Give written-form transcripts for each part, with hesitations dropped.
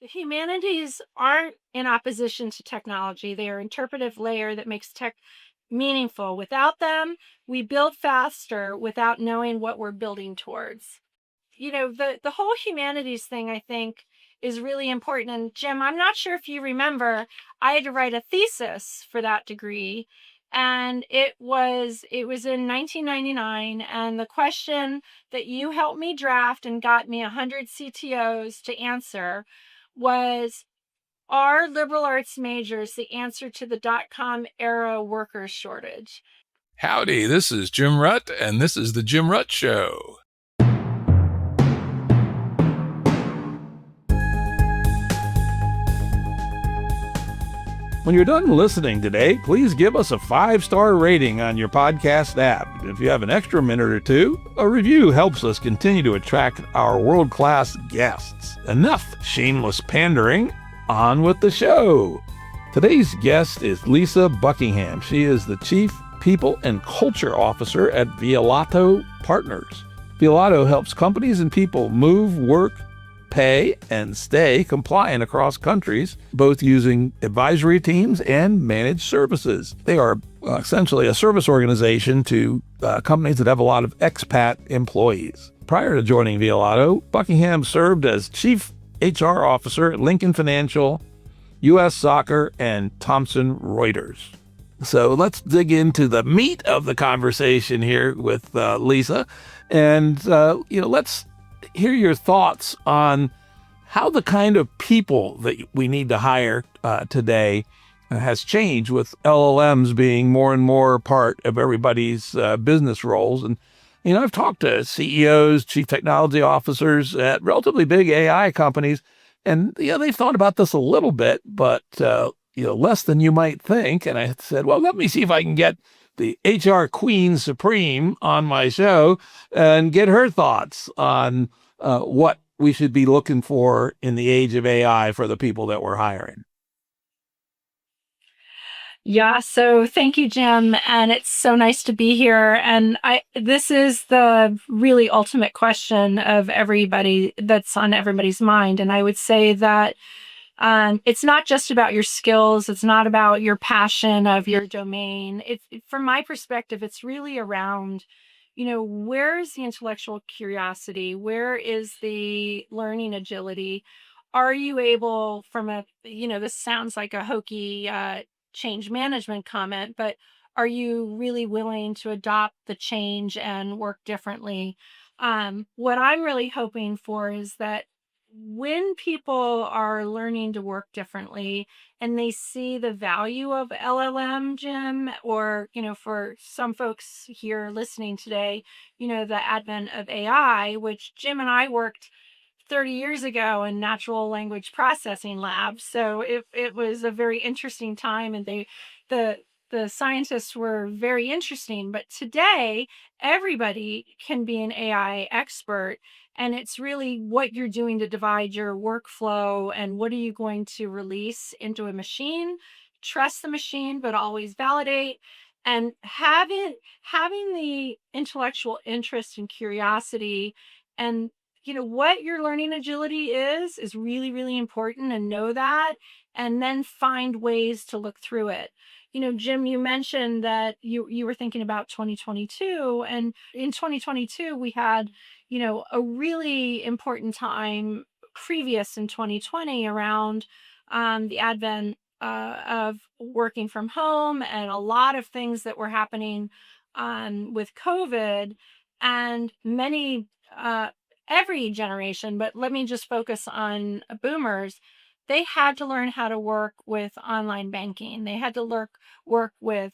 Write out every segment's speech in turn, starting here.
The humanities aren't in opposition to technology. They are an interpretive layer that makes tech meaningful. Without them, we build faster without knowing what we're building towards. The whole humanities thing, I think, is really important. And Jim, I'm not sure if you remember, I had to write a thesis for that degree, and it was in 1999, and the question that you helped me draft and got me 100 CTOs to answer was, are liberal arts majors the answer to the dot-com era worker shortage? Howdy, this is Jim Rutt, and this is The Jim Rutt Show. When you're done listening today, please give us a 5-star rating on your podcast app. If you have an extra minute or two, a review helps us continue to attract our world-class guests. Enough shameless pandering. On with the show. Today's guest is Lisa Buckingham. She is the Chief People and Culture Officer at Vialto Partners. Vialto helps companies and people move, work, pay, and stay compliant across countries, both using advisory teams and managed services. They are essentially a service organization to companies that have a lot of expat employees. Prior to joining Vialto, Buckingham served as Chief HR Officer at Lincoln Financial, U.S. Soccer, and Thomson Reuters. So let's dig into the meat of the conversation here with Lisa, and let's hear your thoughts on how the kind of people that we need to hire today has changed, with LLMs being more and more part of everybody's business roles. And I've talked to CEOs, chief technology officers at relatively big AI companies, and they've thought about this a little bit, but less than you might think. And I said, well, let me see if I can get the HR Queen Supreme on my show and get her thoughts on what we should be looking for in the age of AI for the people that we're hiring. Yeah, so thank you, Jim, and it's so nice to be here. And this is the really ultimate question of everybody that's on everybody's mind. And I would say that it's not just about your skills. It's not about your passion of your domain. From my perspective, it's really around, where is the intellectual curiosity? Where is the learning agility? Are you able, this sounds like a hokey change management comment, but are you really willing to adopt the change and work differently? What I'm really hoping for is that when people are learning to work differently and they see the value of LLM, Jim, or, for some folks here listening today, the advent of AI, which Jim and I worked 30 years ago in natural language processing labs. So it was a very interesting time, and the scientists were very interesting. But today, everybody can be an AI expert. And it's really what you're doing to divide your workflow and what are you going to release into a machine. Trust the machine, but always validate. And having the intellectual interest and curiosity, and what your learning agility is really, really important, and know that, and then find ways to look through it. Jim, you mentioned that you were thinking about 2022, and in 2022 we had, a really important time previous in 2020 around the advent of working from home, and a lot of things that were happening with COVID, and many every generation, but let me just focus on boomers. They had to learn how to work with online banking. They had to work with,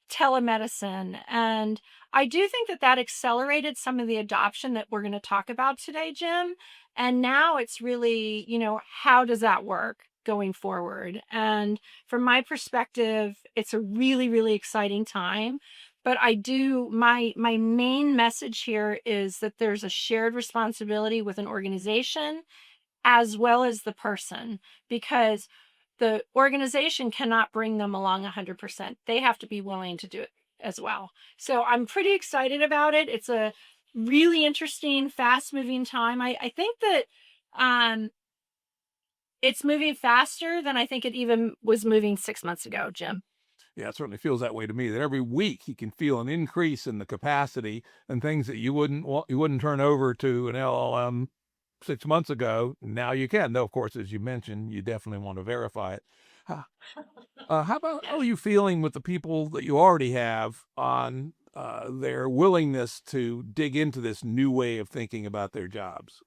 telemedicine. And I do think that accelerated some of the adoption that we're going to talk about today, Jim. And now it's really, how does that work going forward? And from my perspective, it's a really, really exciting time. But my main message here is that there's a shared responsibility with an organization as well as the person, because the organization cannot bring them along 100%. They have to be willing to do it as well. So I'm pretty excited about it. It's a really interesting, fast moving time. I think that it's moving faster than I think it even was moving 6 months ago, Jim. Yeah, it certainly feels that way to me. That every week you can feel an increase in the capacity and things that you wouldn't turn over to an LLM 6 months ago. Now you can. Though, of course, as you mentioned, you definitely want to verify it. How, how about how are you feeling with the people that you already have on their willingness to dig into this new way of thinking about their jobs?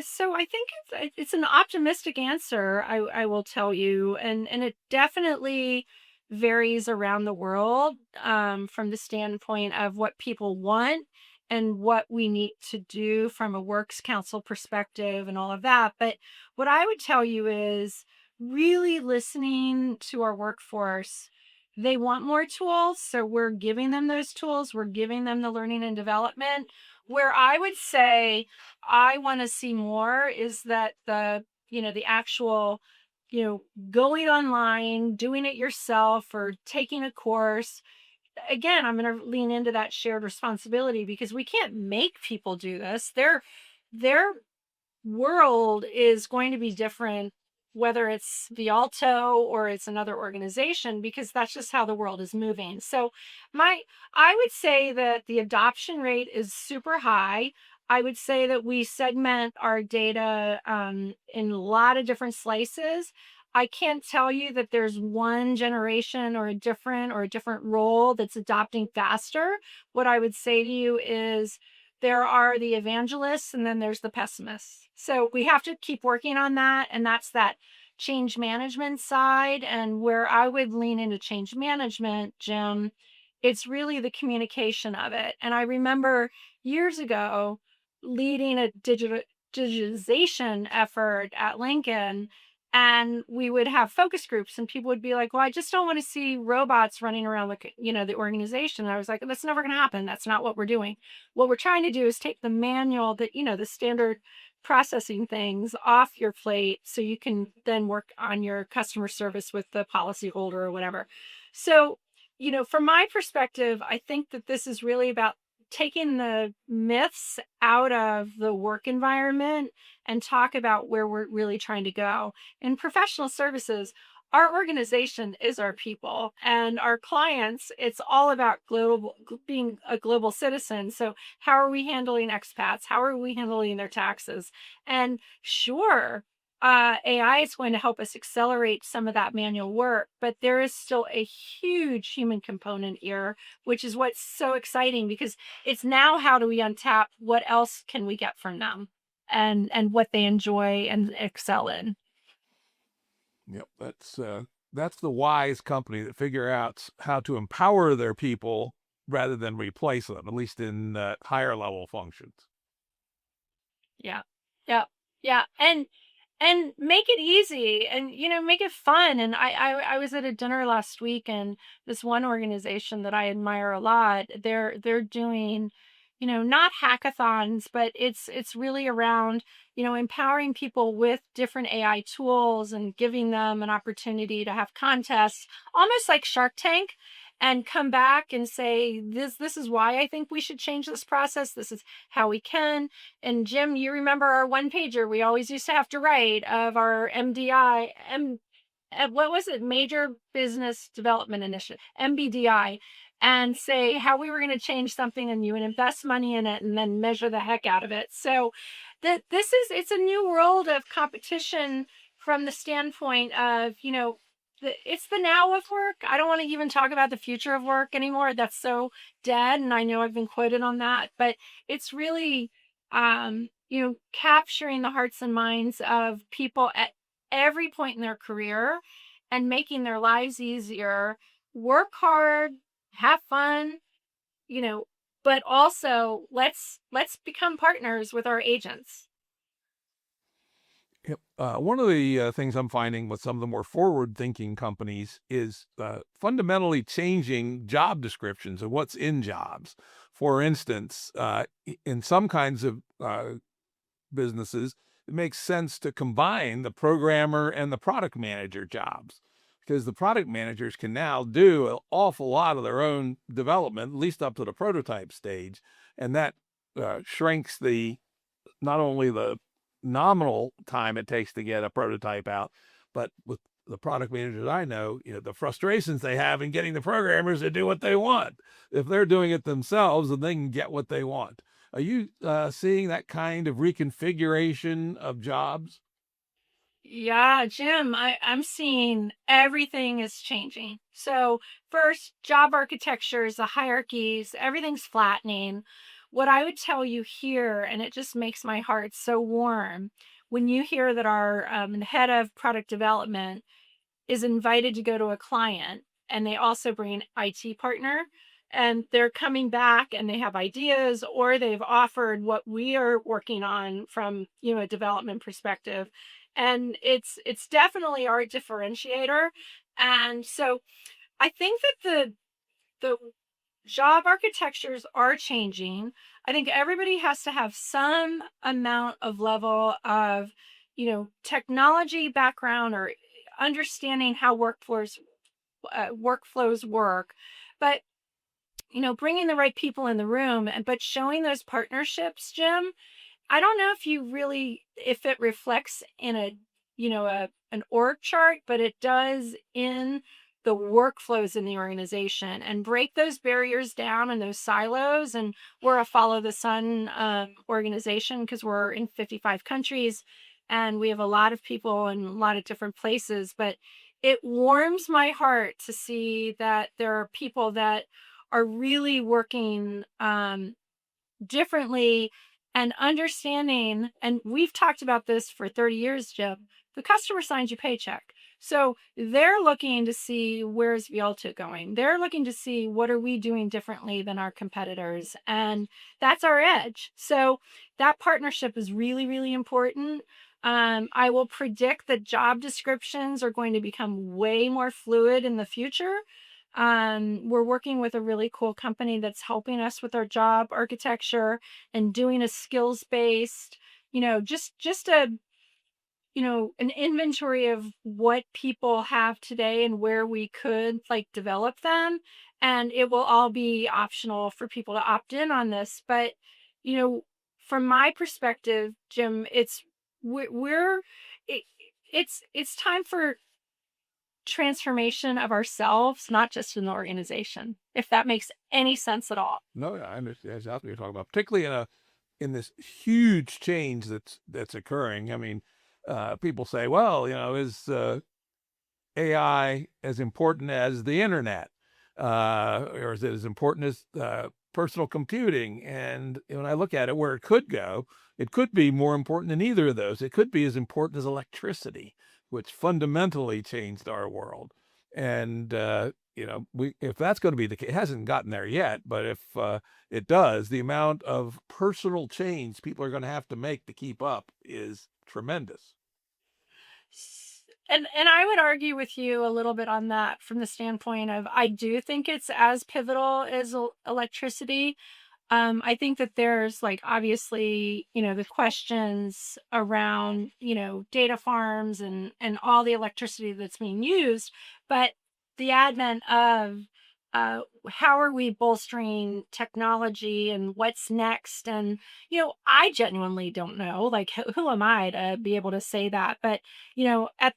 So I think it's an optimistic answer. I will tell you, and it definitely varies around the world, from the standpoint of what people want and what we need to do from a works council perspective and all of that. But what I would tell you is really listening to our workforce. They want more tools, so we're giving them those tools. We're giving them the learning and development. Where I would say I want to see more is that the actual, going online, doing it yourself or taking a course. Again, I'm going to lean into that shared responsibility because we can't make people do this. Their world is going to be different whether it's Vialto or it's another organization, because that's just how the world is moving. So my I would say that the adoption rate is super high. I would say that we segment our data in a lot of different slices. I can't tell you that there's one generation or a different role that's adopting faster. What I would say to you is there are the evangelists and then there's the pessimists. So we have to keep working on that. And that's that change management side. And where I would lean into change management, Jim, it's really the communication of it. And I remember years ago leading a digitization effort at Lincoln. And we would have focus groups, and people would be like, "Well, I just don't want to see robots running around the organization." And I was like, "That's never going to happen. That's not what we're doing. What we're trying to do is take the manual the standard processing things off your plate so you can then work on your customer service with the policyholder or whatever." So, from my perspective, I think that this is really about taking the myths out of the work environment and talk about where we're really trying to go. In professional services, our organization is our people, and our clients, it's all about being a global citizen. So how are we handling expats? How are we handling their taxes? And sure, AI is going to help us accelerate some of that manual work, but there is still a huge human component here, which is what's so exciting, because it's now, how do we untap what else can we get from them and what they enjoy and excel in. Yep, that's the wise company that figure out how to empower their people rather than replace them, at least in higher level functions. Yeah. Yeah. Yeah. And make it easy, and make it fun. And I was at a dinner last week, and this one organization that I admire a lot, they're doing, not hackathons, but it's really around, empowering people with different AI tools and giving them an opportunity to have contests, almost like Shark Tank, and come back and say, this is why I think we should change this process. This is how we can. And Jim, you remember our one pager we always used to have to write of our what was it? Major Business Development Initiative, MBDI, and say how we were going to change something, and you would invest money in it and then measure the heck out of it. So it's a new world of competition from the standpoint of, it's the now of work. I don't want to even talk about the future of work anymore. That's so dead. And I know I've been quoted on that, but it's really, capturing the hearts and minds of people at every point in their career and making their lives easier. Work hard, have fun, you know, but also let's become partners with our agents. Yep. One of the things I'm finding with some of the more forward-thinking companies is fundamentally changing job descriptions and what's in jobs. For instance, in some kinds of businesses, it makes sense to combine the programmer and the product manager jobs, because the product managers can now do an awful lot of their own development, at least up to the prototype stage, and that shrinks the not only nominal time it takes to get a prototype out. But with the product managers I know, the frustrations they have in getting the programmers to do what they want. If they're doing it themselves, then they can get what they want. Are you seeing that kind of reconfiguration of jobs? Yeah, Jim, I'm seeing everything is changing. So, first, job architectures, the hierarchies, everything's flattening. What I would tell you here, and it just makes my heart so warm, when you hear that our head of product development is invited to go to a client and they also bring an IT partner and they're coming back and they have ideas or they've offered what we are working on from a development perspective, and it's definitely our differentiator. And so I think that the job architectures are changing. I think everybody has to have some amount of level of technology background or understanding how workflows work, but bringing the right people in the room and but showing those partnerships, Jim. I don't know if it reflects in an org chart, but it does in the workflows in the organization, and break those barriers down and those silos. And we're a follow the sun organization because we're in 55 countries and we have a lot of people in a lot of different places. But it warms my heart to see that there are people that are really working differently and understanding. And we've talked about this for 30 years, Jim. The customer signs your paycheck. So they're looking to see, where's Vialto going? They're looking to see, what are we doing differently than our competitors? And that's our edge. So that partnership is really, really important. I will predict that job descriptions are going to become way more fluid in the future. We're working with a really cool company that's helping us with our job architecture and doing a skills based, just a, an inventory of what people have today and where we could like develop them. And it will all be optional for people to opt in on this. But, you know, from my perspective, Jim, we're, it, it's time for transformation of ourselves, not just in the organization, if that makes any sense at all. No, I understand exactly what you're talking about, particularly in this huge change that's occurring. I mean, people say, well, is AI as important as the internet, or is it as important as personal computing? And when I look at it, where it could go, it could be more important than either of those. It could be as important as electricity, which fundamentally changed our world. And if that's going to be the case, it hasn't gotten there yet, but if it does, the amount of personal change people are going to have to make to keep up is tremendous. And I would argue with you a little bit on that from the standpoint of, I do think it's as pivotal as electricity. I think that there's like obviously, the questions around, data farms and all the electricity that's being used, but the advent of how are we bolstering technology and what's next? And, I genuinely don't know. Like, who am I to be able to say that? But, at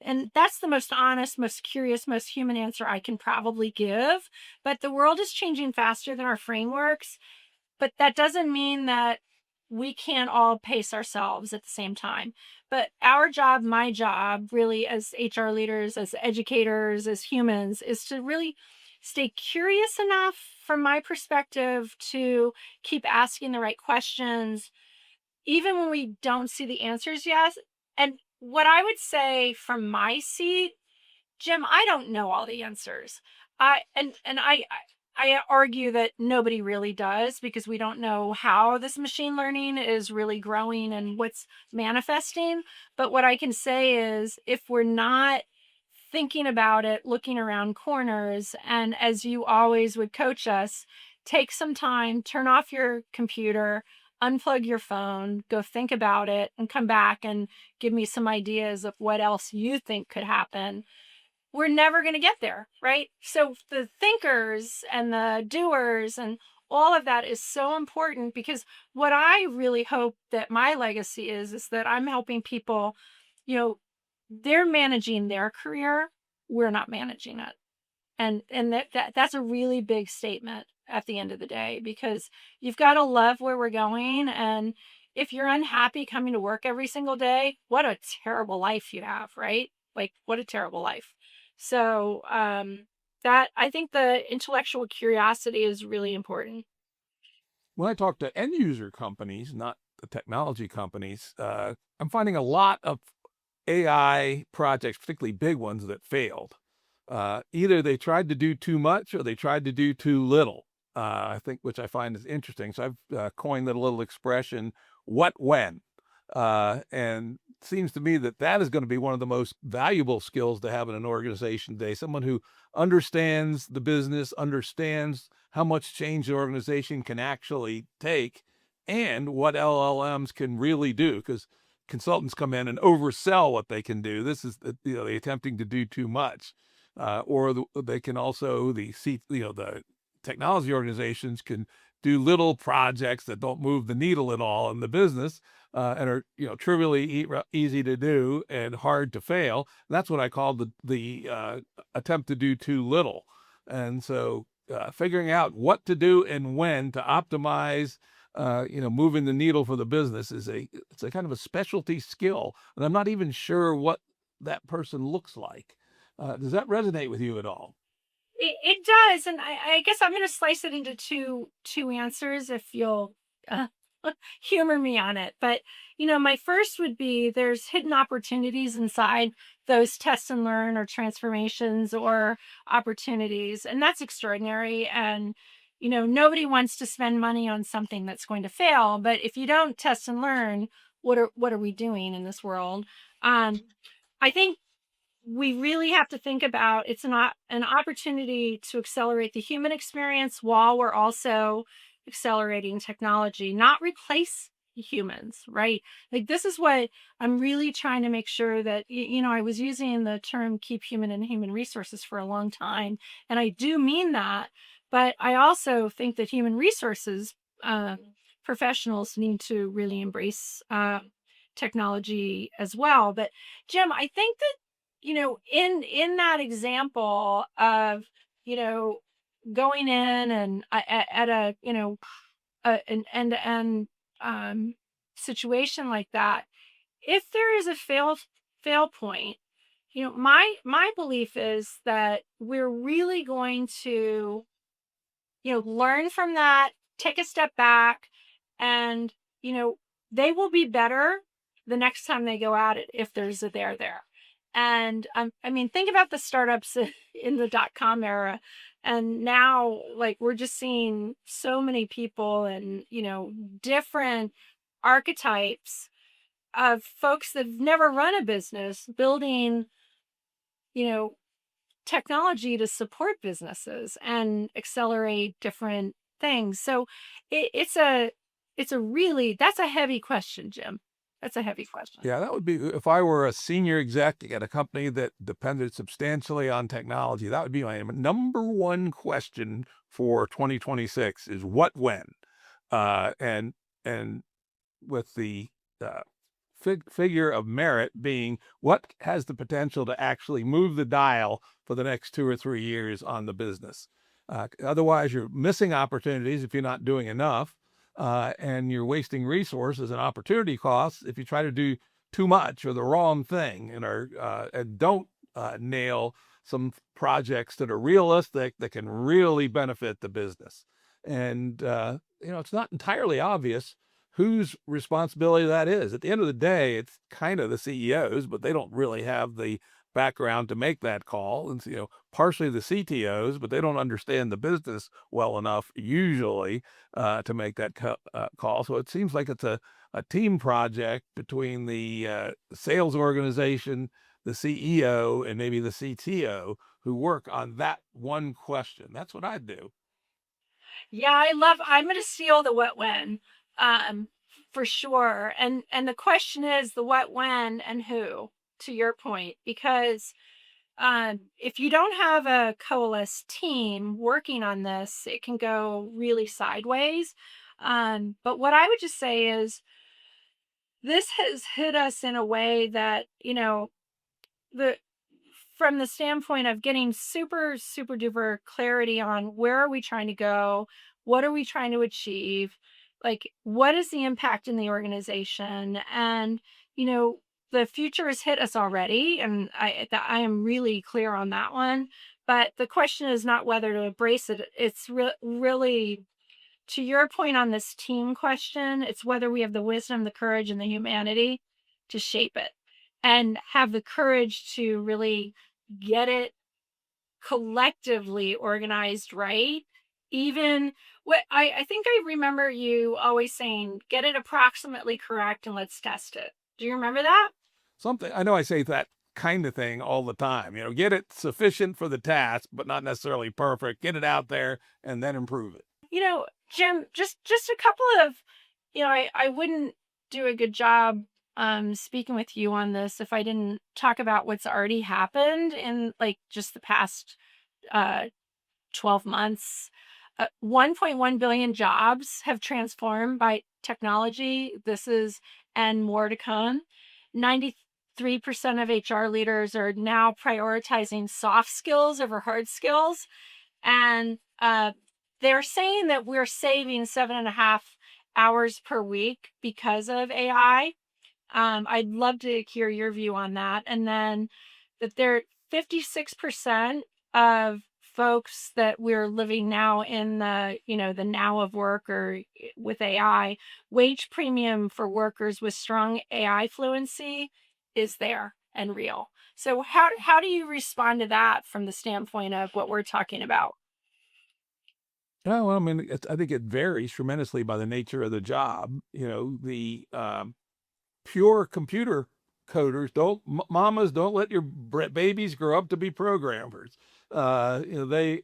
and that's the most honest, most curious, most human answer I can probably give. But the world is changing faster than our frameworks. But that doesn't mean that we can't all pace ourselves at the same time. But our job, my job, really, as HR leaders, as educators, as humans, is to really stay curious enough, from my perspective, to keep asking the right questions, even when we don't see the answers yet. And what I would say from my seat, Jim, I don't know all the answers. I argue that nobody really does, because we don't know how this machine learning is really growing and what's manifesting. But what I can say is, if we're not thinking about it, looking around corners, and as you always would coach us, take some time, turn off your computer, unplug your phone, go think about it, and come back and give me some ideas of what else you think could happen. We're never going to get there, right? So the thinkers and the doers and all of that is so important, because what I really hope that my legacy is that I'm helping people, you know, they're managing their career, we're not managing it. And that's a really big statement at the end of the day, because you've got to love where we're going. And if you're unhappy coming to work every single day, what a terrible life you have, right? Like, what a terrible life. So that, I think the intellectual curiosity is really important. When I talk to end user companies, not the technology companies, I'm finding a lot of AI projects, particularly big ones, that failed. Either they tried to do too much or they tried to do too little. I think, which I find is interesting. So I've coined that little expression, "what when," and it seems to me that that is going to be one of the most valuable skills to have in an organization today. Someone who understands the business, understands how much change the organization can actually take, and what LLMs can really do. Because consultants come in and oversell what they can do. This is they're attempting to do too much, they can also the technology organizations can do little projects that don't move the needle at all in the business, and are trivially easy to do and hard to fail. And that's what I call the attempt to do too little. And so figuring out what to do and when to optimize moving the needle for the business it's a kind of a specialty skill, and I'm not even sure what that person looks like. Does that resonate with you at all? It does, and I guess I'm going to slice it into two answers, if you'll uh, humor me on it. But my first would be, there's hidden opportunities inside those test and learn or transformations or opportunities, and that's extraordinary. And nobody wants to spend money on something that's going to fail. But if you don't test and learn, what are we doing in this world? I think we really have to think about, it's not an opportunity to accelerate the human experience while we're also accelerating technology, not replace humans, right? Like, this is what I'm really trying to make sure that, I was using the term keep human and human resources for a long time, and I do mean that. But I also think that human resources professionals need to really embrace technology as well. But Jim, I think that in that example of you know going in and at a an end-to-end um situation like that, if there is a fail point, my belief is that we're really going to learn from that, take a step back, and, they will be better the next time they go at it, if there's a there. And I mean, think about the startups in the dot-com era. And now, like, we're just seeing so many people and, different archetypes of folks that've never run a business building, you know, technology to support businesses and accelerate different things. So it's a really, that's a heavy question, Jim. That's a heavy question. Yeah, that would be if I were a senior exec at a company that depended substantially on technology. That would be my number one question for 2026: is what when, and with the uh, figure of merit being what has the potential to actually move the dial for the next 2 or 3 years on the business. Otherwise, you're missing opportunities if you're not doing enough, and you're wasting resources and opportunity costs if you try to do too much or the wrong thing, and don't nail some projects that are realistic that can really benefit the business. And it's not entirely obvious whose responsibility that is. At the end of the day, it's kind of the CEOs, but they don't really have the background to make that call. And partially the CTOs, but they don't understand the business well enough usually to make that call. So it seems like it's a team project between the sales organization, the CEO, and maybe the CTO who work on that one question. That's what I'd do. Yeah, I'm going to steal the what when, um, for sure. And the question is the what when and who, to your point, because if you don't have a coalesced team working on this, it can go really sideways. But what I would just say is this has hit us in a way that, the from the standpoint of getting super, super duper clarity on where are we trying to go? What are we trying to achieve? Like, what is the impact in the organization? And, you know, the future has hit us already. And I am really clear on that one. But the question is not whether to embrace it. It's really, to your point on this team question, it's whether we have the wisdom, the courage, and the humanity to shape it and have the courage to really get it collectively organized right. Even what I think I remember you always saying, get it approximately correct and let's test it. Do you remember that? Something I know I say that kind of thing all the time. Get it sufficient for the task, but not necessarily perfect. Get it out there and then improve it. Jim, just a couple of, I wouldn't do a good job speaking with you on this if I didn't talk about what's already happened in like just the past uh 12 months. 1.1 billion jobs have transformed by technology. And more to come. 93% of HR leaders are now prioritizing soft skills over hard skills. And they're saying that we're saving 7.5 hours per week because of AI. I'd love to hear your view on that. And then that there 56% of folks that we're living now in the now of work or with AI, wage premium for workers with strong AI fluency is there and real. So how do you respond to that from the standpoint of what we're talking about? Yeah, well, I mean, I think it varies tremendously by the nature of the job. The pure computer coders mamas don't let your babies grow up to be programmers. They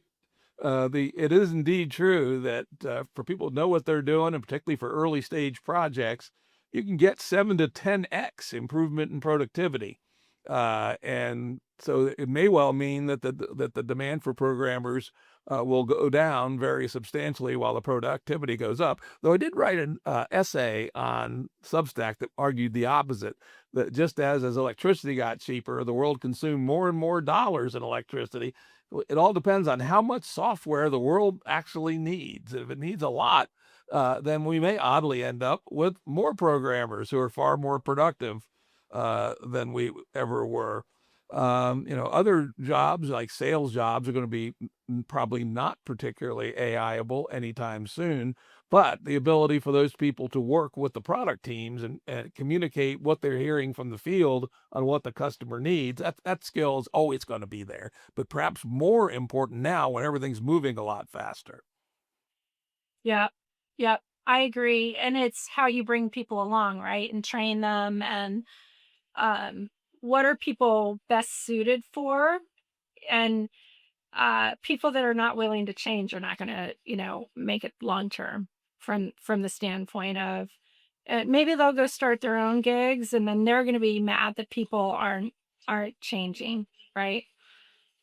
it is indeed true that for people to know what they're doing, and particularly for early stage projects, you can get 7 to 10x improvement in productivity. And so it may well mean that the demand for programmers will go down very substantially while the productivity goes up. Though I did write an essay on Substack that argued the opposite, that just as electricity got cheaper, the world consumed more and more dollars in electricity. It all depends on how much software the world actually needs. If it needs a lot, then we may oddly end up with more programmers who are far more productive than we ever were. Other jobs like sales jobs are going to be probably not particularly AIable anytime soon, but the ability for those people to work with the product teams and communicate what they're hearing from the field on what the customer needs, that skill is always going to be there, but perhaps more important now when everything's moving a lot faster. Yeah. Yeah. I agree. And it's how you bring people along, right? And train them and um what are people best suited for? And people that are not willing to change are not going to make it long term from the standpoint of maybe they'll go start their own gigs and then they're going to be mad that people aren't changing, right?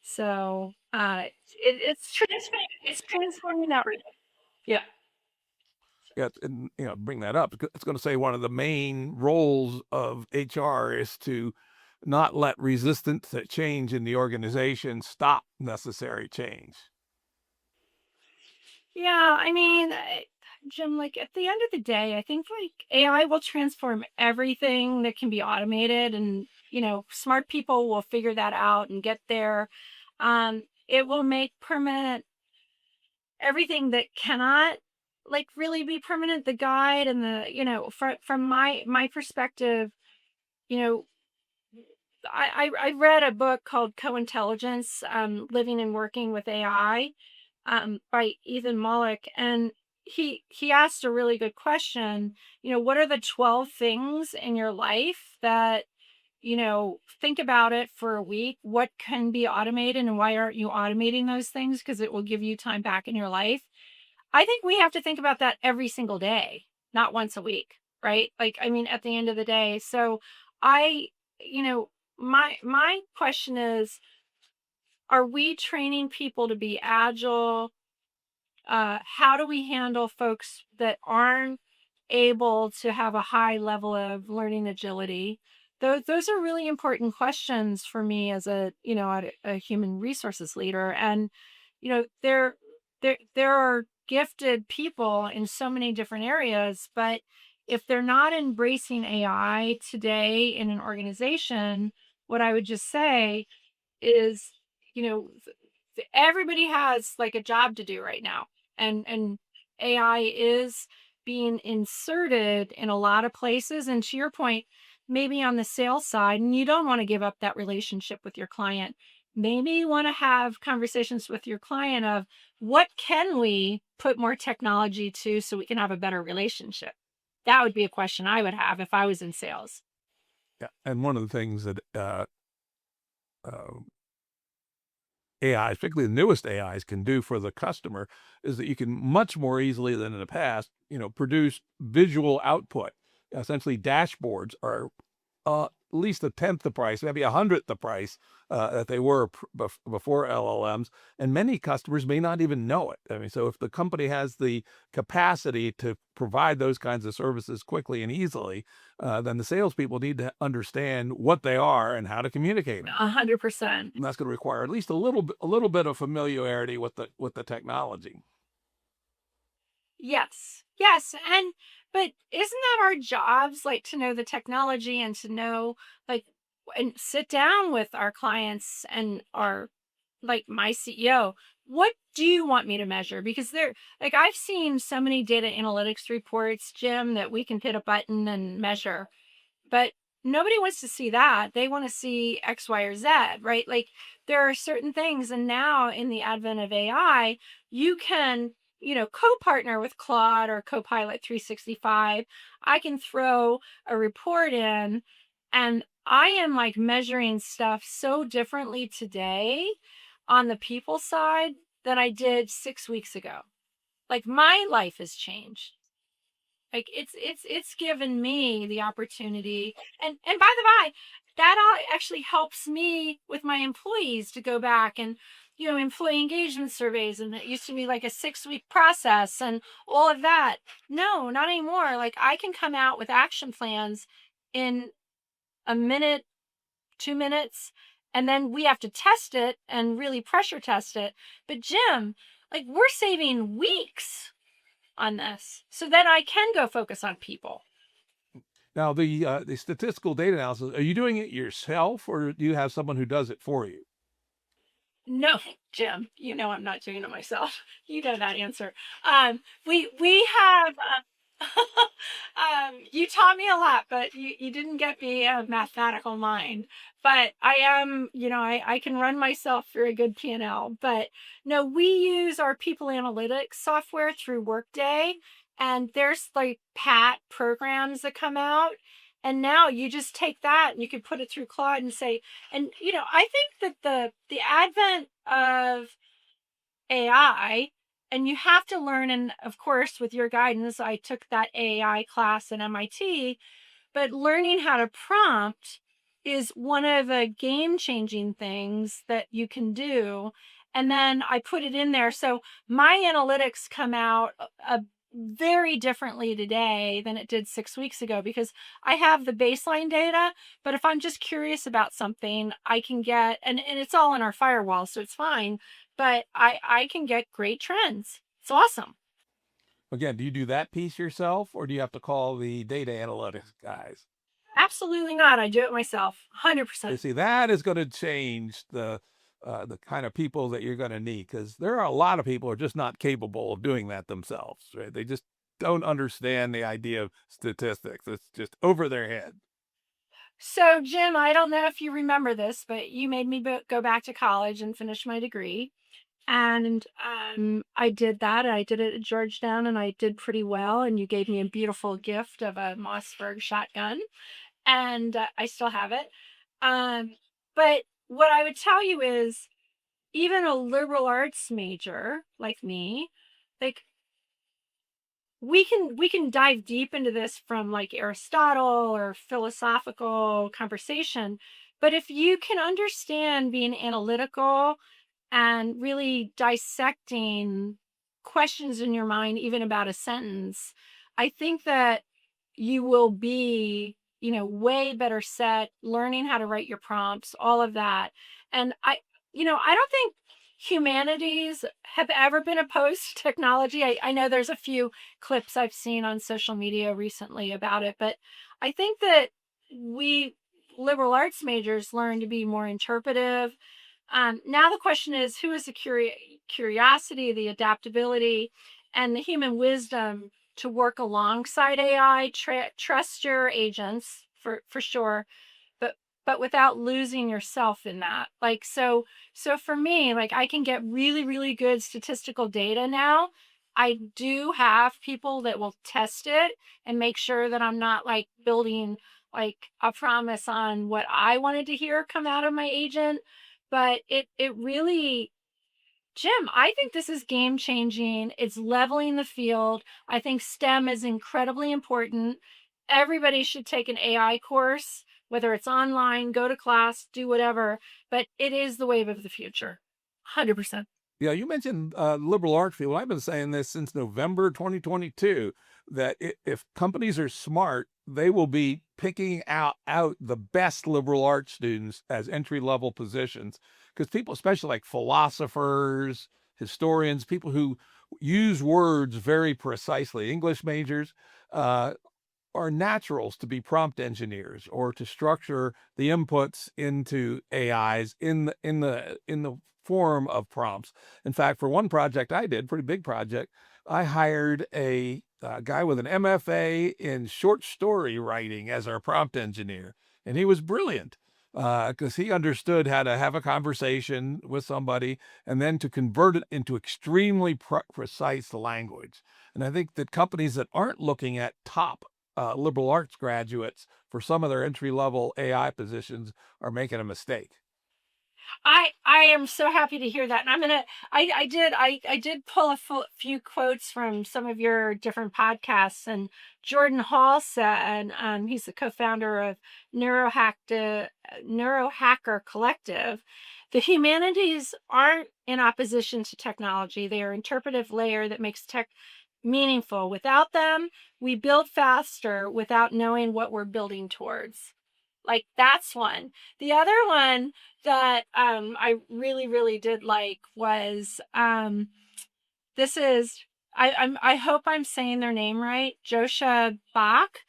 So it's transforming that. Yeah. Yeah, and bring that up. It's going to say one of the main roles of HR is to not let resistance to change in the organization stop necessary change. Yeah, I mean, Jim, like at the end of the day, I think like AI will transform everything that can be automated, and smart people will figure that out and get there. It will make permanent everything that cannot like really be permanent. The guide and the from my perspective, you know, I read a book called Co-Intelligence, Living and Working with AI, by Ethan Mollick, and he asked a really good question. What are the 12 things in your life that think about it for a week? What can be automated, and why aren't you automating those things? Because it will give you time back in your life. I think we have to think about that every single day, not once a week, right? Like, I mean, at the end of the day. So I, you know, my question is, Are we training people to be agile? How do we handle folks that aren't able to have a high level of learning agility? Those are really important questions for me as a human resources leader. And, there are gifted people in so many different areas, but if they're not embracing AI today in an organization, what I would just say is, you know, everybody has like a job to do right now, and AI is being inserted in a lot of places. And to your point, maybe on the sales side, and you don't want to give up that relationship with your client. Maybe you want to have conversations with your client of what can we put more technology to so we can have a better relationship. That would be a question I would have if I was in sales. Yeah. And one of the things that uh, AI, particularly the newest AIs, can do for the customer is that you can much more easily than in the past, produce visual output. Essentially, dashboards are at least a tenth the price, maybe a hundredth the price that they were before LLMs. And many customers may not even know it. I mean, so if the company has the capacity to provide those kinds of services quickly and easily, then the salespeople need to understand what they are and how to communicate them. 100%. And that's going to require at least a little bit of familiarity with the technology. Yes. Yes. And but isn't that our jobs, like to know the technology and to know like and sit down with our clients and our like my CEO, what do you want me to measure? Because they're like I've seen so many data analytics reports, Jim, that we can hit a button and measure. But nobody wants to see that. They want to see X, Y, or Z, right? Like there are certain things. And now in the advent of AI, you can, co-partner with Claude or Copilot 365. I can throw a report in, and I am like measuring stuff so differently today on the people side than I did 6 weeks ago. Like my life has changed. Like it's given me the opportunity. And by the by, that all actually helps me with my employees to go back and employee engagement surveys, and it used to be like a 6-week process and all of that. No, not anymore. Like I can come out with action plans in a minute, 2 minutes, and then we have to test it and really pressure test it. But Jim, like we're saving weeks on this so then I can go focus on people. Now, the statistical data analysis, are you doing it yourself or do you have someone who does it for you? No, Jim, I'm not doing it myself. You know that answer. We have you taught me a lot, but you didn't get me a mathematical mind. But I am, I can run myself through a good P&L. But no, we use our people analytics software through Workday, and there's like PAT programs that come out. And now you just take that and you can put it through Claude and say, and I think that the advent of AI, and you have to learn, and of course with your guidance, I took that AI class at MIT, but learning how to prompt is one of the game changing things that you can do. And then I put it in there. So my analytics come out very differently today than it did 6 weeks ago because I have the baseline data. But if I'm just curious about something, I can get, and it's all in our firewall, so it's fine. But I can get great trends. It's awesome. Again, do you do that piece yourself or do you have to call the data analytics guys? Absolutely not. I do it myself, You 100%. see, that is going to change the kind of people that you're going to need because there are a lot of people who are just not capable of doing that themselves, right? They just don't understand the idea of statistics. It's just over their head. So, Jim, I don't know if you remember this, but you made me go back to college and finish my degree. And I did that. I did it at Georgetown and I did pretty well. And you gave me a beautiful gift of a Mossberg shotgun. And I still have it. Um, but what I would tell you is even a liberal arts major like me, like we can dive deep into this from like Aristotle or philosophical conversation, but if you can understand being analytical and really dissecting questions in your mind, even about a sentence, I think that you will be, way better set, learning how to write your prompts, all of that. And I don't think humanities have ever been opposed to technology. I know there's a few clips I've seen on social media recently about it, but I think that we liberal arts majors learn to be more interpretive. Now the question is, who has the curiosity, the adaptability, and the human wisdom to work alongside AI? Trust your agents for sure, but without losing yourself in that. Like so for me, like I can get really really good statistical data now. I do have people that will test it and make sure that I'm not like building like a promise on what I wanted to hear come out of my agent. But it really, Jim, I think this is game changing. It's leveling the field. I think STEM is incredibly important. Everybody should take an AI course, whether it's online, go to class, do whatever, but it is the wave of the future. 100%. Yeah, you mentioned liberal arts field. I've been saying this since November 2022 that if companies are smart, they will be picking out the best liberal arts students as entry level positions because people, especially like philosophers, historians, people who use words very precisely, English majors, uh, are naturals to be prompt engineers or to structure the inputs into AIs in the form of prompts. In fact, for one project I did, pretty big project, I hired a guy with an MFA in short story writing as our prompt engineer, and he was brilliant because he understood how to have a conversation with somebody and then to convert it into extremely precise language. And I think that companies that aren't looking at top liberal arts graduates for some of their entry level AI positions are making a mistake. I am so happy to hear that. And I did pull a few quotes from some of your different podcasts. And Jordan Hall said, he's the co-founder of Neurohacker Collective. The humanities aren't in opposition to technology. They are an interpretive layer that makes tech meaningful. Without them, we build faster without knowing what we're building towards. Like that's one. The other one that I really really did like was this is I hope I'm saying their name right. Josha Bach,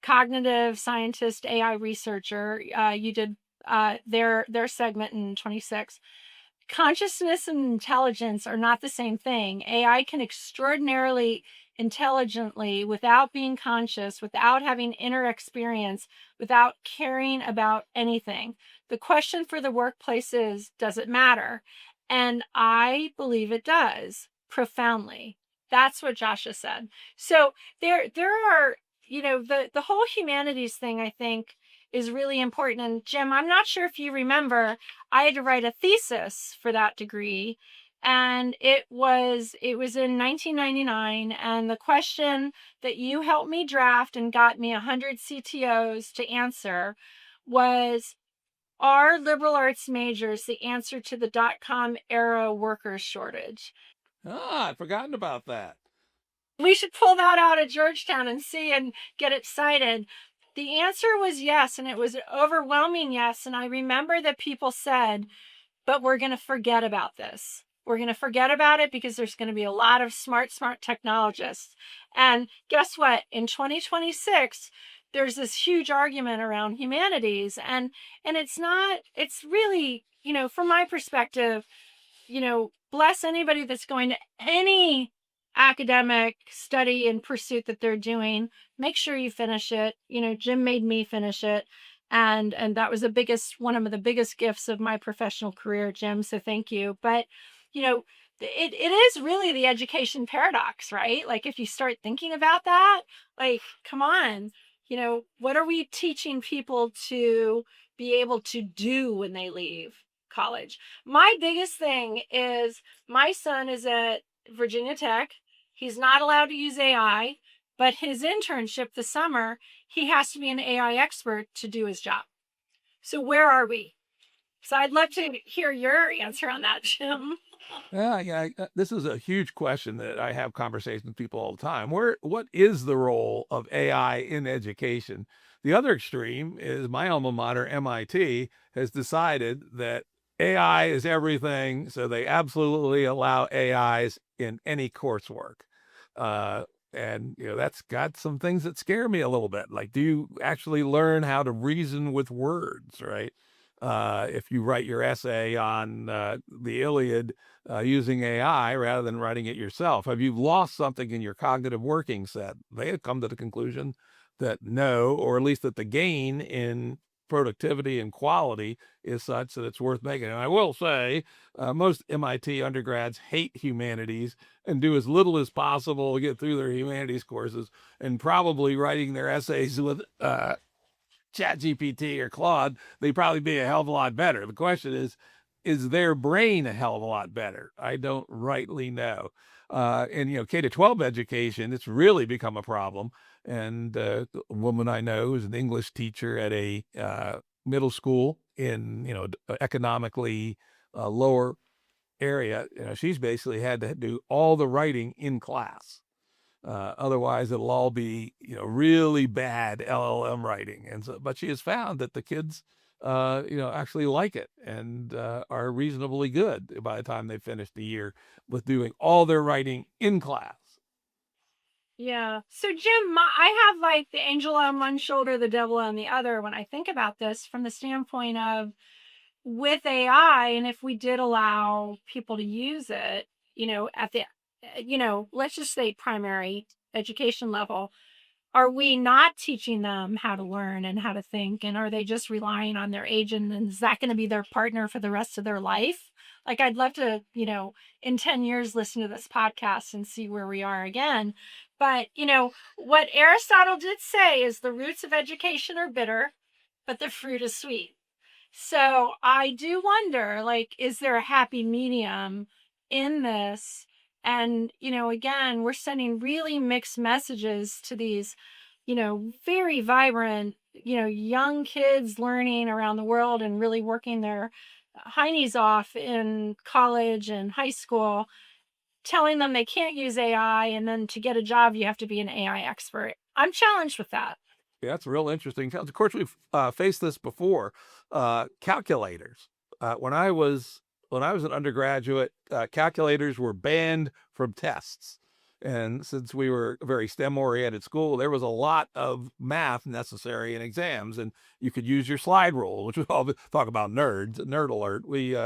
cognitive scientist, AI researcher. You did their segment in 26. Consciousness and intelligence are not the same thing. AI can extraordinarily intelligently without being conscious, without having inner experience, without caring about anything. The question for the workplace is, does it matter? And I believe it does profoundly. That's what Joshua said. So there are, the whole humanities thing, I think, is really important. And Jim, I'm not sure if you remember, I had to write a thesis for that degree, and it was in 1999, and the question that you helped me draft and got me 100 CTOs to answer was, are liberal arts majors the answer to the dot-com era workers shortage? Ah, I'd forgotten about that. We should pull that out of Georgetown and see and get it cited. The answer was yes, and it was an overwhelming yes. And I remember that people said, but we're going to forget about this. We're going to forget about it because there's going to be a lot of smart technologists. And guess what? In 2026, there's this huge argument around humanities. And it's really, from my perspective, bless anybody that's going to any academic study and pursuit that they're doing. Make sure you finish it. Jim made me finish it. And that was one of the biggest gifts of my professional career, Jim. So thank you. But, it is really the education paradox, right? Like if you start thinking about that, like, come on, what are we teaching people to be able to do when they leave college? My biggest thing is my son is at Virginia Tech. He's not allowed to use AI, but his internship this summer, he has to be an AI expert to do his job. So where are we? So I'd love to hear your answer on that, Jim. This is a huge question that I have conversations with people all the time. What is the role of AI in education? The other extreme is my alma mater, MIT, has decided that AI is everything, so they absolutely allow AIs in any coursework. Uh, and that's got some things that scare me a little bit. Like, do you actually learn how to reason with words, right? If you write your essay on the Iliad using AI rather than writing it yourself? Have you lost something in your cognitive working set? They have come to the conclusion that no, or at least that the gain in productivity and quality is such that it's worth making. And I will say, most MIT undergrads hate humanities and do as little as possible to get through their humanities courses, and probably writing their essays with Chat GPT or Claude, they'd probably be a hell of a lot better. The question is their brain a hell of a lot better? I don't rightly know. And K to 12 education, it's really become a problem. And a woman I know who's an English teacher at a middle school in economically lower area, she's basically had to do all the writing in class. Otherwise, it'll all be really bad LLM writing, and so. But she has found that the kids, actually like it and are reasonably good by the time they finish the year with doing all their writing in class. Yeah. So, Jim, I have like the angel on one shoulder, the devil on the other when I think about this from the standpoint of with AI, and if we did allow people to use it, at the, let's just say primary education level, are we not teaching them how to learn and how to think? And are they just relying on their agent? And is that going to be their partner for the rest of their life? Like, I'd love to, in 10 years, listen to this podcast and see where we are again. But, what Aristotle did say is the roots of education are bitter, but the fruit is sweet. So I do wonder, like, is there a happy medium in this? And, again, we're sending really mixed messages to these, very vibrant, young kids learning around the world and really working their heinies off in college and high school, telling them they can't use AI. And then to get a job, you have to be an AI expert. I'm challenged with that. Yeah, that's real interesting. Of course, we've faced this before. Calculators. When I was an undergraduate, calculators were banned from tests. And since we were a very STEM oriented school, there was a lot of math necessary in exams, and you could use your slide rule, which we all talk about nerds. Nerd alert. We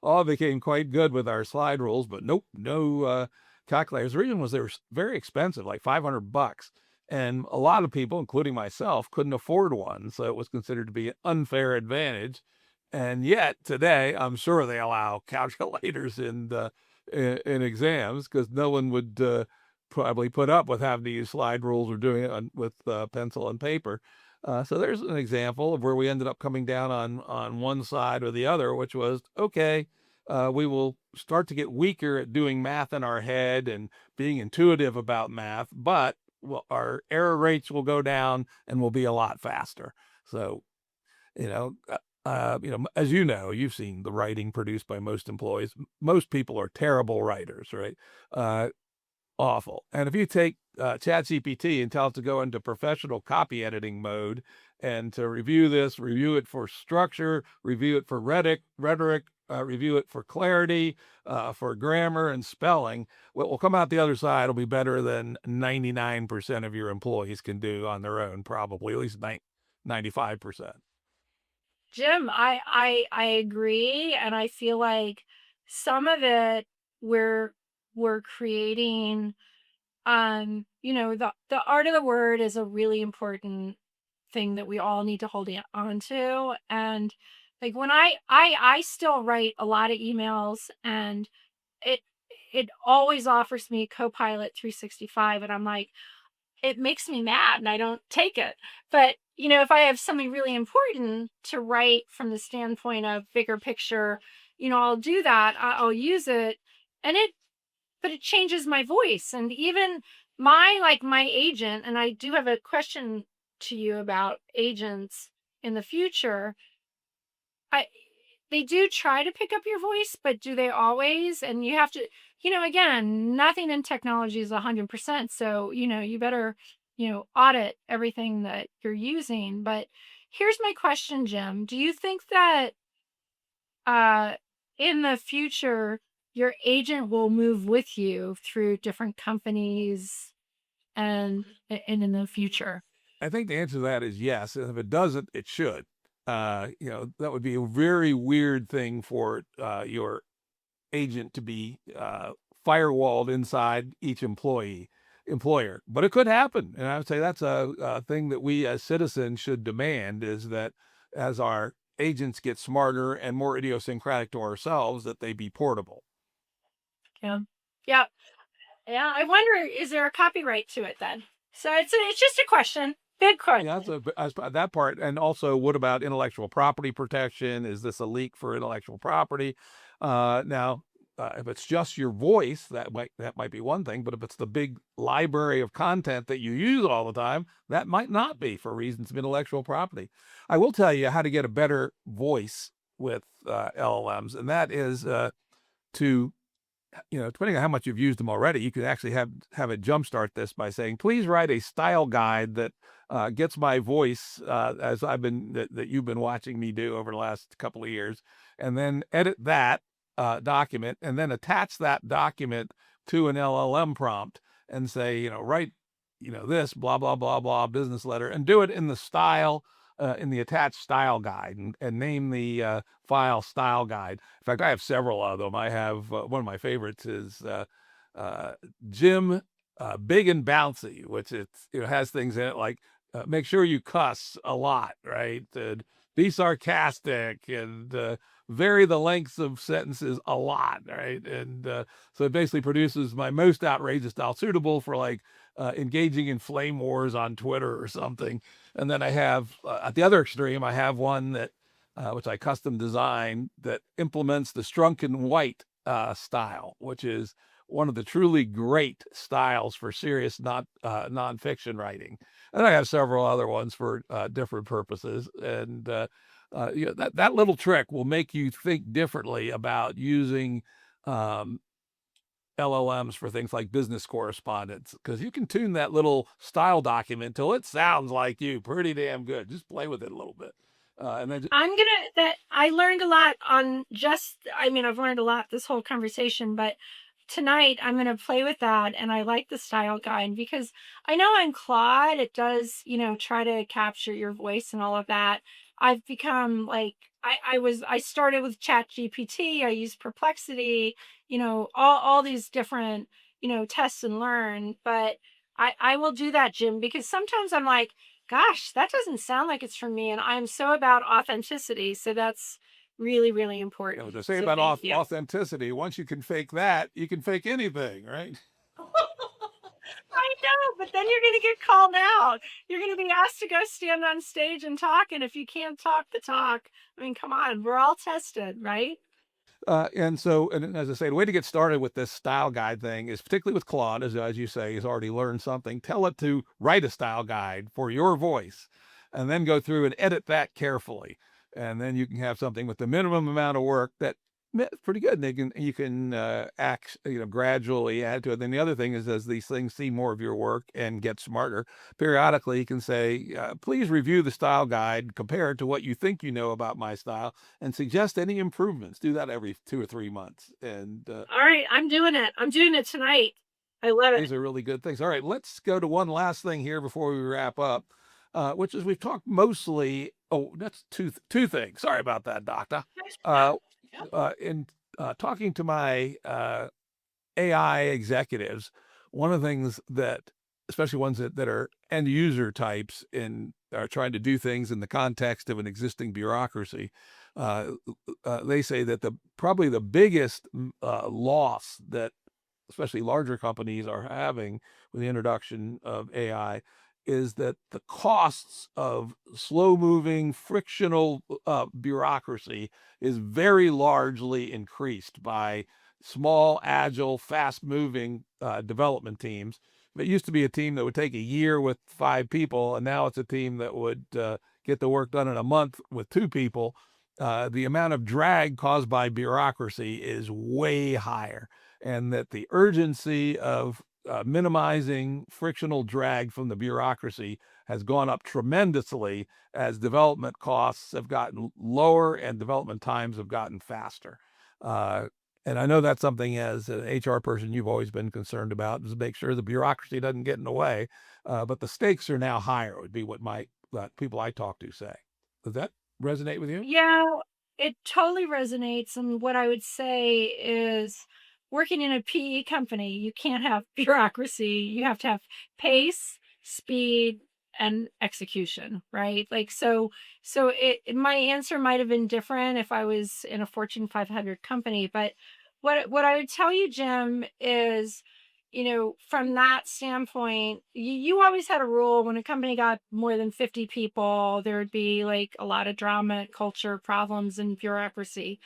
all became quite good with our slide rules, but nope, no calculators. The reason was they were very expensive, like $500. And a lot of people, including myself, couldn't afford one. So it was considered to be an unfair advantage. And yet today, I'm sure they allow calculators in exams because no one would probably put up with having to use slide rules or doing it with pencil and paper. So there's an example of where we ended up coming down on one side or the other, which was okay. We will start to get weaker at doing math in our head and being intuitive about math, but our error rates will go down and will be a lot faster. So, as you've seen the writing produced by most employees. Most people are terrible writers, right? Awful. And if you take ChatGPT and tell it to go into professional copy editing mode and to review it for structure, review it for rhetoric, review it for clarity, for grammar and spelling, what will come out the other side will be better than 99% of your employees can do on their own, probably at least 95%. Jim, I agree, and I feel like some of it we're creating. The art of the word is a really important thing that we all need to hold on to. And like when I still write a lot of emails, and it it always offers me Copilot 365, and I'm like, it makes me mad and I don't take it. But, if I have something really important to write from the standpoint of bigger picture, I'll do that. I'll use it. And but it changes my voice. And even my agent, and I do have a question to you about agents in the future. I, they do try to pick up your voice, but do they always? And you have to, again, nothing in technology is 100%. So, you better, audit everything that you're using. But here's my question, Jim. Do you think that uh, in the future, your agent will move with you through different companies and in the future? I think the answer to that is yes. And if it doesn't, it should. That would be a very weird thing for your agent to be firewalled inside each employer. But it could happen, and I would say that's a thing that we as citizens should demand, is that as our agents get smarter and more idiosyncratic to ourselves, that they be portable. Yeah. Yeah. Yeah. I wonder, is there a copyright to it then? So it's just a question. Big question. Yeah, that's that part. And also, what about intellectual property protection? Is this a leak for intellectual property? Now, if it's just your voice, that might be one thing. But if it's the big library of content that you use all the time, that might not be for reasons of intellectual property. I will tell you how to get a better voice with LLMs, and that is to depending on how much you've used them already, you can actually have it jumpstart this by saying, "Please write a style guide that gets my voice as that you've been watching me do over the last couple of years," and then edit that document, and then attach that document to an LLM prompt and say, write, this blah blah blah blah business letter, and do it in the style. In the attached style guide, and name the file style guide. In fact, I have several of them. I have one of my favorites is Jim Big and Bouncy, which has things in it like make sure you cuss a lot, right? And be sarcastic and vary the lengths of sentences a lot, right? And so it basically produces my most outrageous style, suitable for like engaging in flame wars on Twitter or something. And then I have at the other extreme, I have one that which I custom designed, that implements the Strunk and White style, which is one of the truly great styles for serious nonfiction writing. And I have several other ones for different purposes. And that little trick will make you think differently about using LLMs for things like business correspondence, because you can tune that little style document till it sounds like you pretty damn good. Just play with it a little bit. And then I learned a lot I've learned a lot this whole conversation, but tonight I'm going to play with that. And I like the style guide because I know in Claude, it does, try to capture your voice and all of that. I've become like, I started with Chat GPT. I used Perplexity, all these different, test and learn, but I will do that, Jim, because sometimes I'm like, gosh, that doesn't sound like it's from me. And I'm so about authenticity. So that's really, really important. to say So about thank you. authenticity, once you can fake that, you can fake anything, right? I know, but then you're going to get called out. You're going to be asked to go stand on stage and talk. And if you can't talk the talk, I mean, come on, we're all tested, right? And as I say, the way to get started with this style guide thing is, particularly with Claude, as you say, he's already learned something. Tell it to write a style guide for your voice, and then go through and edit that carefully. And then you can have something with the minimum amount of work that's pretty good. And you can gradually add to it. Then the other thing is, as these things see more of your work and get smarter, periodically you can say, please review the style guide, compare it to what you think you know about my style, and suggest any improvements. Do that every 2 or 3 months. And All right, I'm doing it. I'm doing it tonight. I love these it. are really good things. All right, let's go to one last thing here before we wrap up, which is we've talked mostly. Oh, that's two things. Sorry about that, Doctor. Uh, in talking to my AI executives, one of the things that, especially ones that are end user types and are trying to do things in the context of an existing bureaucracy, uh, they say that probably the biggest loss that especially larger companies are having with the introduction of AI is that the costs of slow moving, frictional bureaucracy is very largely increased by small, agile, fast moving development teams. It used to be a team that would take a year with 5 people, and now it's a team that would get the work done in a month with 2 people. the amount of drag caused by bureaucracy is way higher, and that the urgency of minimizing frictional drag from the bureaucracy has gone up tremendously as development costs have gotten lower and development times have gotten faster. Uh, and I know that's something as an HR person you've always been concerned about, is make sure the bureaucracy doesn't get in the way. But the stakes are now higher, would be what my people I talk to say. Does that resonate with you? Yeah, it totally resonates. And what I would say is working in a PE company, you can't have bureaucracy. You have to have pace, speed, and execution, right? Like my answer might have been different if I was in a Fortune 500 company, but what I would tell you, Jim, is from that standpoint, you always had a rule when a company got more than 50 people, there would be like a lot of drama, culture problems, and bureaucracy.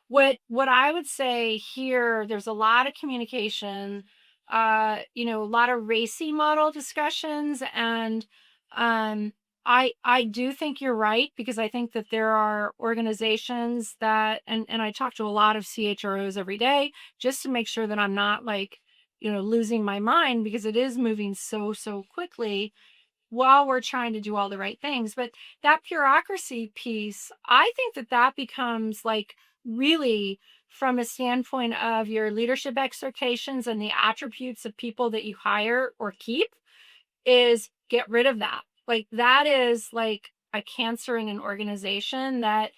What I would say here, there's a lot of communication, a lot of racy model discussions, and um, I do think you're right, because I think that there are organizations that, and I talk to a lot of CHROs every day just to make sure that I'm not like losing my mind, because it is moving so quickly while we're trying to do all the right things. But that bureaucracy piece, I think that that becomes like really from a standpoint of your leadership expectations and the attributes of people that you hire or keep, is get rid of that. Like that is like a cancer in an organization, that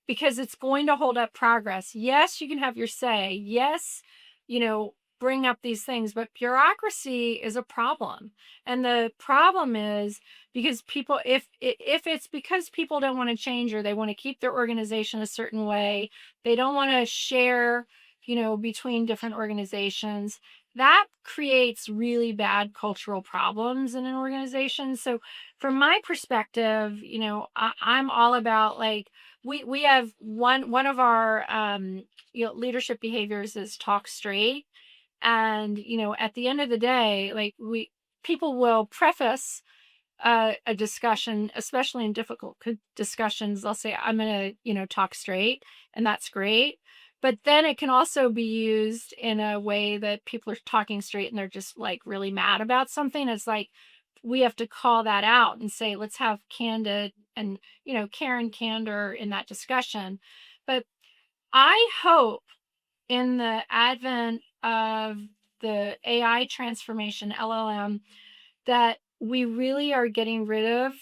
because it's going to hold up progress. Yes, you can have your say. Yes, bring up these things, but bureaucracy is a problem. And the problem is because people, if it's because people don't want to change, or they want to keep their organization a certain way, they don't want to share, between different organizations, that creates really bad cultural problems in an organization. So from my perspective, I'm all about like, we have one of our leadership behaviors is talk straight. And at the end of the day, like people will preface a discussion, especially in difficult discussions, they'll say, I'm going to talk straight, and that's great. But then it can also be used in a way that people are talking straight and they're just like really mad about something. It's like we have to call that out and say, let's have candid and care and candor in that discussion. But I hope in the advent of the AI transformation, LLM, that we really are getting rid of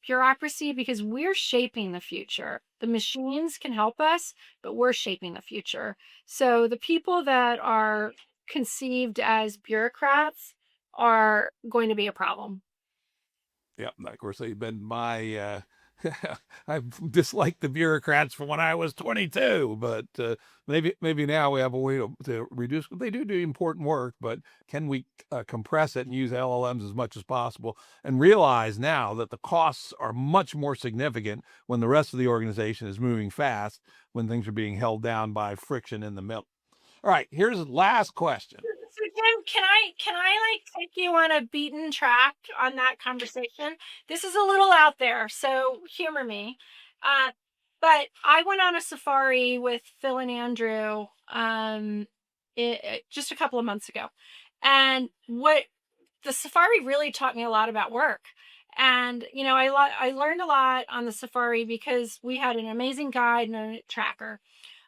bureaucracy, because we're shaping the future. The machines can help us, but we're shaping the future. So the people that are conceived as bureaucrats are going to be a problem. Yeah, of course they've been my. I've disliked the bureaucrats from when I was 22, but maybe now we have a way to reduce. They do important work, but can we compress it and use LLMs as much as possible, and realize now that the costs are much more significant when the rest of the organization is moving fast, when things are being held down by friction in the middle. All right, here's the last question. So Jim, can I like take you on a beaten track on that conversation? This is a little out there, so humor me. Uh, but I went on a safari with Phil and Andrew just a couple of months ago, and what the safari really taught me a lot about work. And I learned a lot on the safari because we had an amazing guide and a tracker.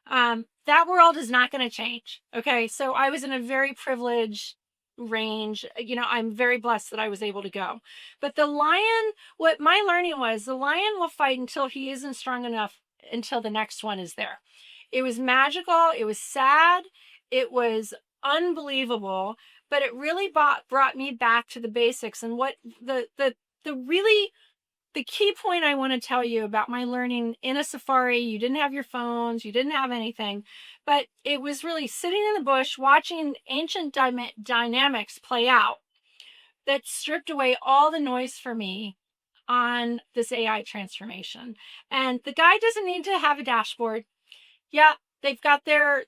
That world is not going to change. Okay. So I was in a very privileged range. I'm very blessed that I was able to go. But the lion, what my learning was, the lion will fight until he isn't strong enough until the next one is there. It was magical. It was sad. It was unbelievable, but it really brought me back to the basics. And what the really the key point I want to tell you about my learning in a safari, you didn't have your phones, you didn't have anything, but it was really sitting in the bush watching ancient dynamics play out that stripped away all the noise for me on this AI transformation. And the guy doesn't need to have a dashboard. Yeah, they've got their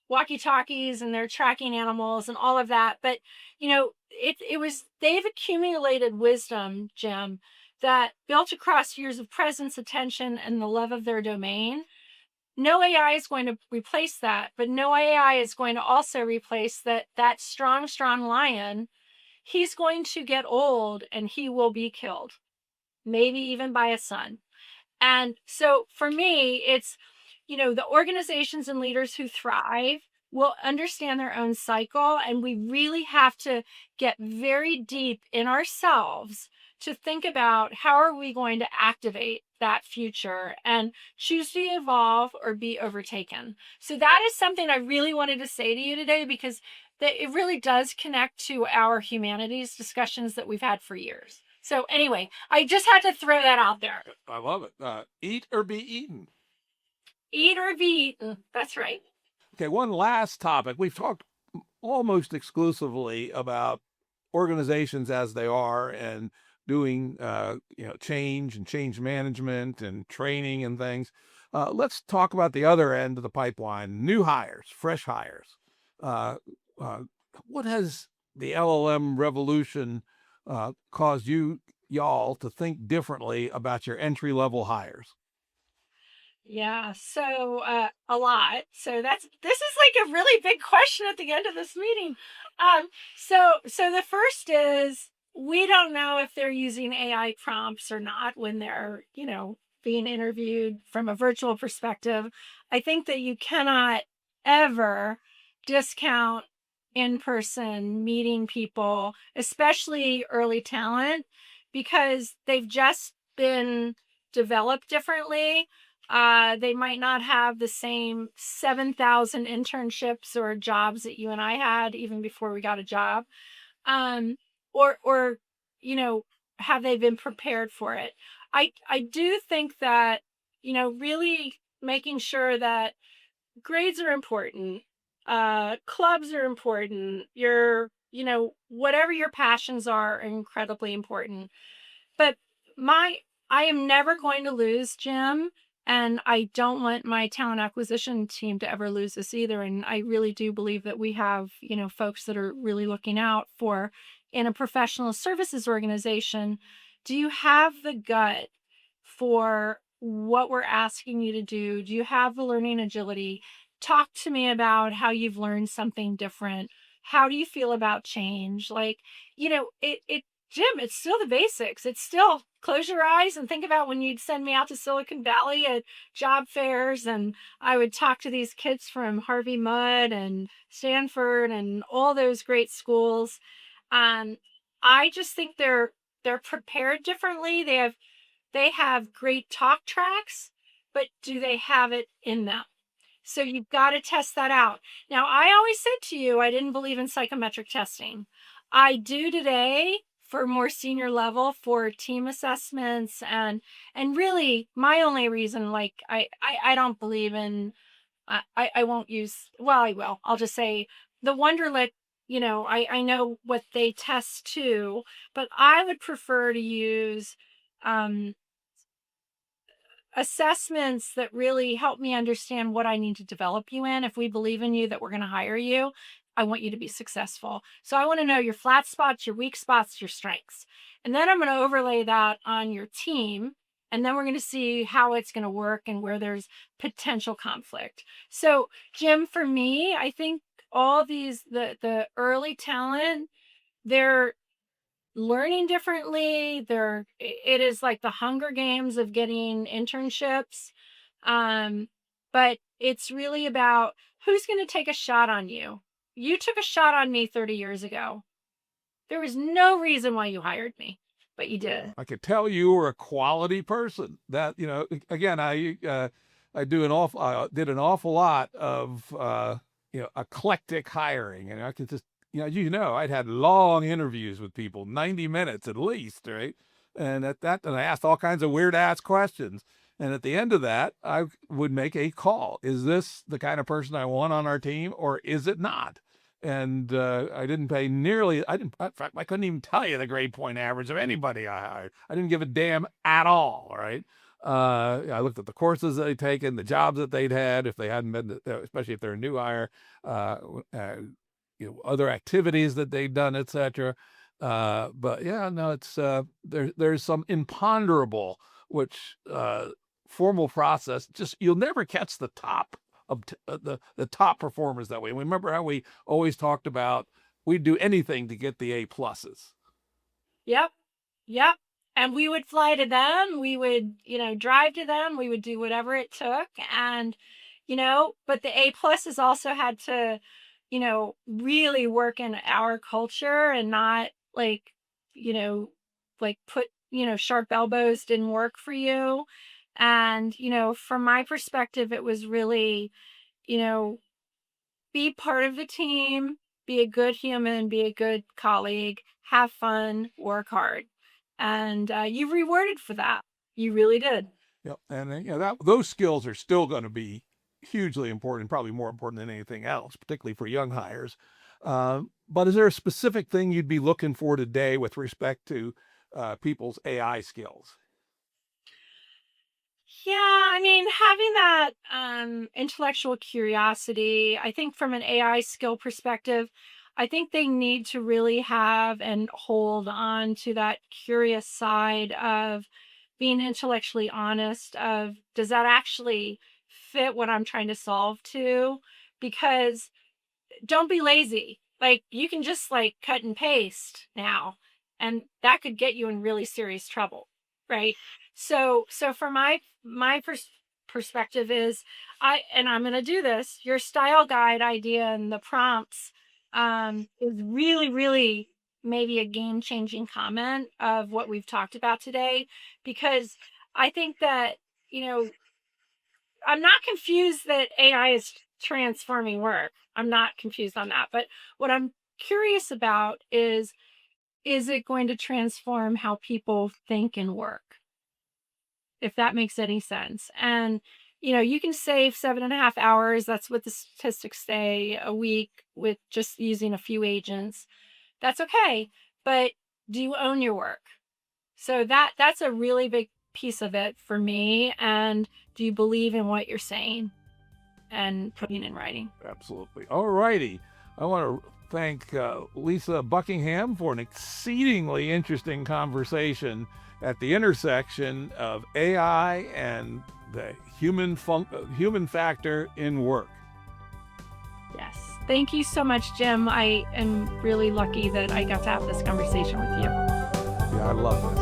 walkie-talkies, and they're tracking animals and all of that. But it was they've accumulated wisdom, Jim, that built across years of presence, attention, and the love of their domain. No AI is going to replace that, but no AI is going to also replace that strong lion. He's going to get old and he will be killed, maybe even by a son. And so for me, it's, the organizations and leaders who thrive will understand their own cycle. And we really have to get very deep in ourselves to think about how are we going to activate that future and choose to evolve or be overtaken. So that is something I really wanted to say to you today, because it really does connect to our humanities discussions that we've had for years. So anyway, I just had to throw that out there. I love it. Eat or be eaten. Eat or be eaten. That's right. Okay, one last topic. We've talked almost exclusively about organizations as they are and doing change and change management and training and things. Let's talk about the other end of the pipeline: new hires, fresh hires. Uh, uh, what has the LLM revolution caused y'all to think differently about your entry level hires? Yeah, so a lot. So this is like a really big question at the end of this meeting. So the first is, we don't know if they're using AI prompts or not when they're, being interviewed from a virtual perspective. I think that you cannot ever discount in-person meeting people, especially early talent, because they've just been developed differently. They might not have the same 7,000 internships or jobs that you and I had even before we got a job. Or, have they been prepared for it? I do think that, really making sure that grades are important, clubs are important, whatever your passions are incredibly important. But I am never going to lose, Jim, and I don't want my talent acquisition team to ever lose this either. And I really do believe that we have, folks that are really looking out for, in a professional services organization, do you have the gut for what we're asking you to do? Do you have the learning agility? Talk to me about how you've learned something different. How do you feel about change? Like, Jim, it's still the basics. It's still close your eyes and think about when you'd send me out to Silicon Valley at job fairs, and I would talk to these kids from Harvey Mudd and Stanford and all those great schools. Um, I just think they're prepared differently. They have great talk tracks, but do they have it in them? So you've got to test that out. Now, I always said to you, I didn't believe in psychometric testing. I do today for more senior level, for team assessments, and really my only reason, like I don't believe in, I won't use, well, I will. I'll just say the Wonderlic, I know what they test too, but I would prefer to use um assessments that really help me understand what I need to develop you in. If we believe in you that we're going to hire you, I want you to be successful. So I want to know your flat spots, your weak spots, your strengths. And then I'm going to overlay that on your team. And then we're going to see how it's going to work and where there's potential conflict. So, Jim, for me, I think all these, the early talent, they're learning differently. It is like the Hunger Games of getting internships. But it's really about who's going to take a shot on you. You took a shot on me 30 years ago. There was no reason why you hired me, but you did. I could tell you were a quality person. That again, I did an awful lot of eclectic hiring, and I could just I'd had long interviews with people, 90 minutes at least, right? And and I asked all kinds of weird ass questions. And at the end of that, I would make a call. Is this the kind of person I want on our team, or is it not? And I didn't pay nearly. I didn't. In fact, I couldn't even tell you the grade point average of anybody I hired. I didn't give a damn at all. Right. I looked at the courses they'd taken, the jobs that they'd had, if they hadn't been, especially if they're a new hire, other activities that they'd done, etc. But yeah, no, it's there's some imponderable, which formal process. Just you'll never catch the top of the top performers that way. And remember how we always talked about we'd do anything to get the A pluses. Yep. Yep. And we would fly to them. We would, drive to them. We would do whatever it took. And, but the A pluses also had to, really work in our culture and not you know, put, sharp elbows didn't work for you. And, from my perspective, it was really, you know, be part of the team, be a good human, be a good colleague, have fun, work hard. And you rewarded for that. You really did. Yep. And those skills are still going to be hugely important, probably more important than anything else, particularly for young hires. But is there a specific thing you'd be looking for today with respect to people's AI skills? Yeah, I mean, having that intellectual curiosity, I think from an AI skill perspective, I think they need to really have and hold on to that curious side of being intellectually honest of does that actually fit what I'm trying to solve to? Because don't be lazy. You can just cut and paste now, and that could get you in really serious trouble, right? So for my perspective is I'm going to do this. Your style guide idea and the prompts is really really maybe a game changing comment of what we've talked about today, because I think that you know I'm not confused that AI is transforming work. I'm not confused on that. But what I'm curious about is it going to transform how people think and work? If that makes any sense. And, you can save 7.5 hours. That's what the statistics say a week with just using a few agents. That's okay. But do you own your work? So that's a really big piece of it for me. And do you believe in what you're saying and putting in writing? Absolutely. All righty. I want to thank Lisa Buckingham for an exceedingly interesting conversation at the intersection of AI and the human factor in work. Yes. Thank you so much, Jim. I am really lucky that I got to have this conversation with you. Yeah, I love this.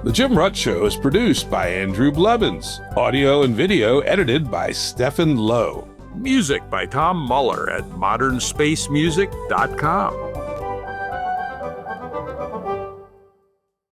The Jim Rutt Show is produced by Andrew Blevins. Audio and video edited by Stephen Lowe. Music by Tom Muller at modernspacemusic.com.